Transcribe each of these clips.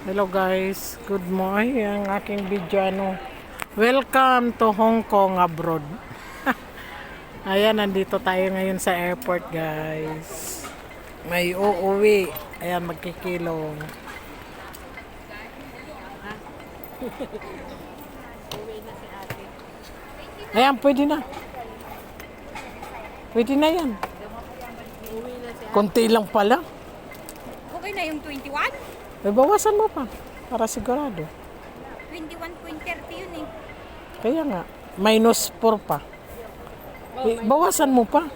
Hello guys, good morning. Ang aking video welcome to Hong Kong abroad. Ayan, nandito tayo ngayon sa airport guys. May uuwi. Ayan, magkikilong. Ayan, pwede na. Pwede na yan. Konti lang pala. Okay na yung 21? May bawasan mo pa. Para sigurado. 21.30 yun eh. Kaya nga, minus 4 pa. Bawasan mo pa.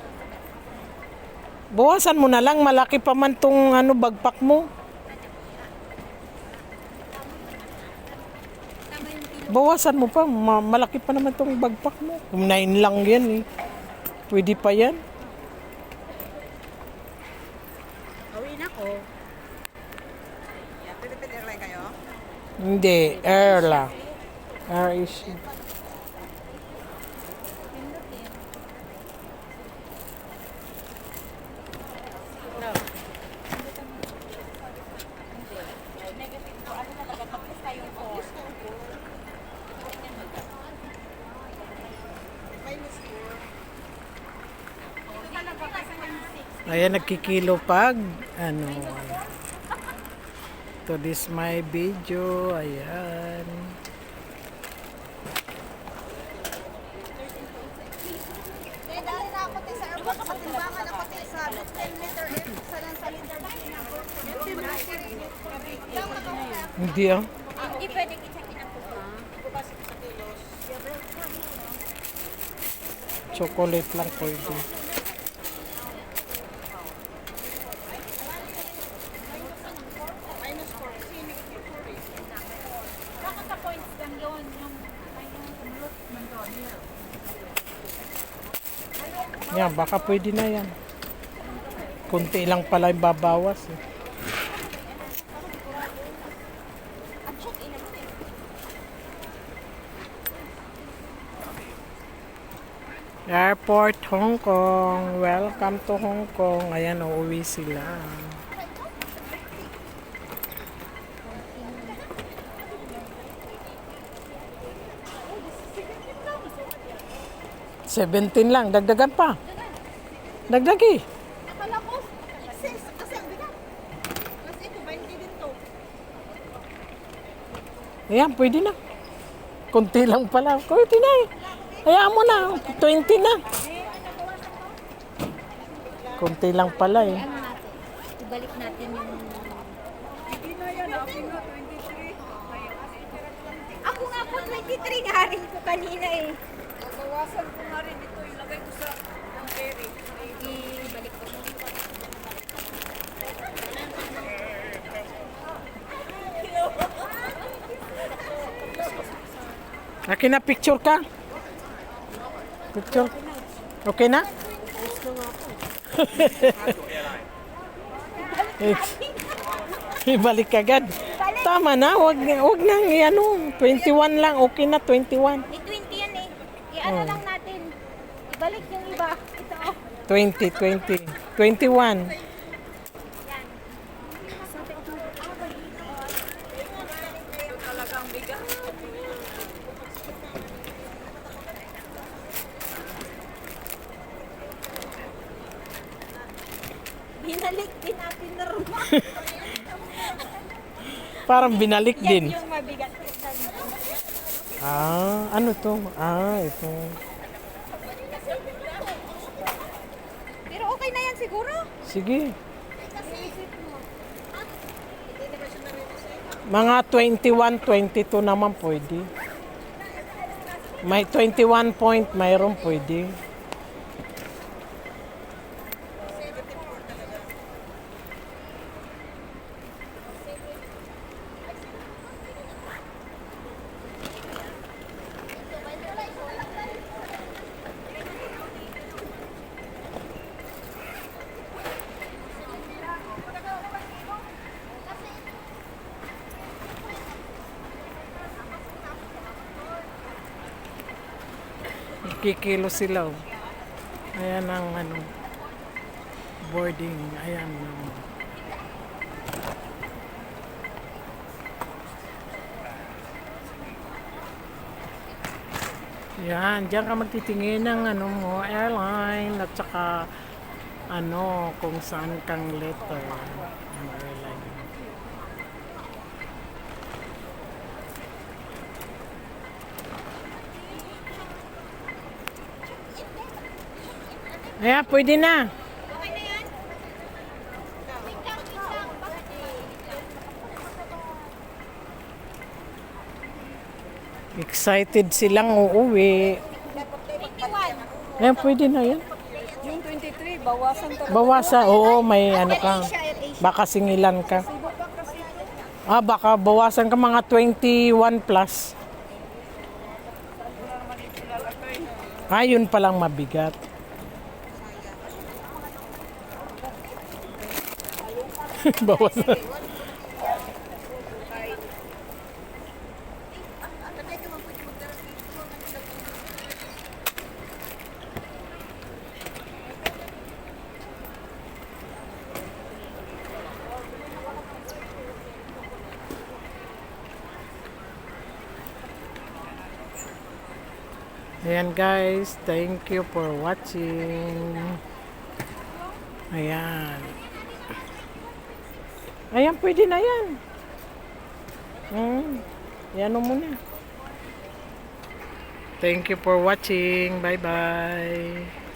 Bawasan mo na lang, malaki pa man tong bagpak mo. Tama yung kilo. Bawasan mo pa, malaki pa naman tong bagpak mo. 9 lang yan eh. Pwede pa yan. Awin ako. Philippine Airlines kayo? Hindi, air lang. Air issue. Ayan, nagkikilo pag to this my video. Ayan. Eh, dahil na ako sa airport, sa timbangan ako sa 10 meter sa liter Hindi ah. Hindi pwedeng i-check-in ako pa. Chocolate lang pwede. Baka sa points lang yun. Yung Yan, baka pwede na yan. Kunti lang pala yung babawas eh. Airport, Hong Kong. Welcome to Hong Kong. Ayan, uuwi sila. $17 lang. Dagdagan pa. Dagdagi. Akala ko, excess kasi ang bigat. Plus ito, 20 din to. Ayan, pwede na. Kunti lang pala. Pwede na eh. Hayaan mo na. 20 na. Kunti lang pala eh. ano natin? Ibalik natin yung... Hindi na yan, akin na, 23. Ako nga po, 23 na rin ko kanina eh. Bawasan ko nga rin ito, ilagay ko sa ferry. Ibalik ko. Akin na, picture ka. Picture. Okay na? Ibalik agad. Tama na, wag nang 21 lang, okay na 21. May 20 yan eh. I-ano lang natin. Ibalik yung iba. Ito oh. 20, 21. Talagang bigat. Binalik din natin na rumah. Parang binalik Yan din. yung mabigat. Ano to? Ito. Pero okay na yan siguro. Sige. Mga 21, 22 naman pwede. May 21 point, mayroon pwede. Kikilo sila. Oh. Ayan ang boarding. Ayan. Yan, diyan ka magtitingin ng ano mo, airline at saka ano, kung saan kang letter ng airline. Ayan, pwede na. Okay na yan? Wait lang, wait lang. Bakit? Excited silang uuwi. 21. Ayan, pwede na yan. June 23, bawasan ka. Bawasa, oo, may ano ka. Asia, AirAsia. Baka singilan ka. Ah, baka bawasan ka mga 21 plus. Ah, yun palang mabigat. Bawasan. Ayan guys, thank you for watching. Ayan. Ayan, pwede na yan. Yan mo muna. Thank you for watching. Bye-bye.